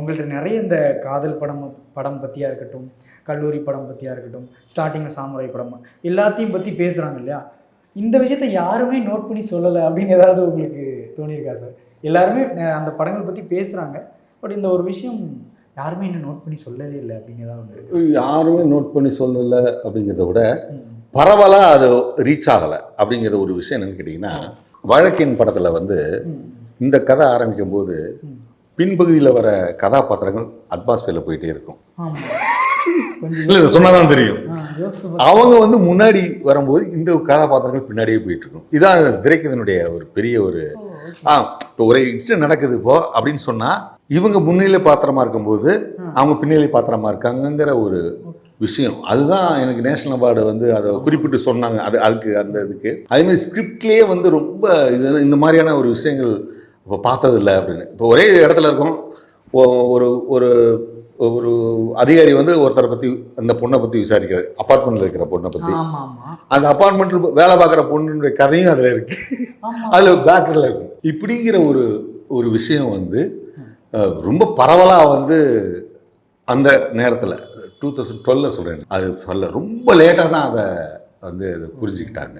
உங்கள்ட்ட நிறைய இந்த காதல் படம் பற்றியா இருக்கட்டும், கல்லூரி படம் பற்றியா இருக்கட்டும், ஸ்டார்டிங்கில் சாமுராய் படம் எல்லாத்தையும் பற்றி பேசுகிறாங்க இல்லையா? இந்த விஷயத்த யாருமே நோட் பண்ணி சொல்லலை அப்படின்னு ஏதாவது உங்களுக்கு தோணியிருக்கா சார்? எல்லாருமே அந்த படங்கள் பற்றி பேசுகிறாங்க, பட் இந்த ஒரு விஷயம் யாருமே இன்னும் நோட் பண்ணி சொல்லவே இல்லை அப்படின்னு ஏதாவது ஒன்று இருக்கு? யாருமே நோட் பண்ணி சொல்லலை அப்படிங்கிறத விட பரவலாக அது ரீச் ஆகலை அப்படிங்கிற ஒரு விஷயம் என்னன்னு கேட்டிங்கன்னா, வழக்கின் படத்தில் வந்து இந்த கதை ஆரம்பிக்கும் போது பின்பகுதியில் வர கதாபாத்திரங்கள் அட்மாஸ்பியரில் போயிட்டே இருக்கும். இல்லை சொன்னாதான் தெரியும். அவங்க வந்து முன்னாடி வரும்போது இந்த கதாபாத்திரங்கள் பின்னாடியே போயிட்டு இருக்கும். இதான் திரைக்கதனுடைய ஒரு பெரிய ஒரு இப்போ ஒரு இன்சிடென்ட் நடக்குது இப்போ அப்படின்னு சொன்னால் இவங்க முன்னிலை பாத்திரமா இருக்கும்போது அவங்க பின்னிலை பாத்திரமா இருக்காங்கங்கிற ஒரு விஷயம். அதுதான் எனக்கு நேஷனல் அவார்டு வந்து அதை குறிப்பிட்டு சொன்னாங்க. அதுக்கு அந்த இதுக்கு அதேமாதிரி ஸ்கிரிப்ட்லேயே வந்து ரொம்ப இது இந்த மாதிரியான ஒரு விஷயங்கள் இப்போ பார்த்ததில்லை அப்படின்னு. இப்போ ஒரே இடத்துல இருக்கும், ஒரு ஒரு ஒரு அதிகாரி வந்து ஒருத்தரை பற்றி அந்த பொண்ணை பற்றி விசாரிக்கிறார், அப்பார்ட்மெண்ட்டில் இருக்கிற பொண்ணை பற்றி. அந்த அப்பார்ட்மெண்ட்டில் வேலை பார்க்குற பொண்ணுடைய கதையும் அதில் இருக்கு, அதில் பேக்கில் இருக்கும். இப்படிங்கிற ஒரு விஷயம் வந்து ரொம்ப பரவலாக வந்து அந்த நேரத்தில் 2012 சொல்கிறேன். அது சொல்ல ரொம்ப லேட்டாக தான் அதை வந்து புரிஞ்சுக்கிட்டாங்க.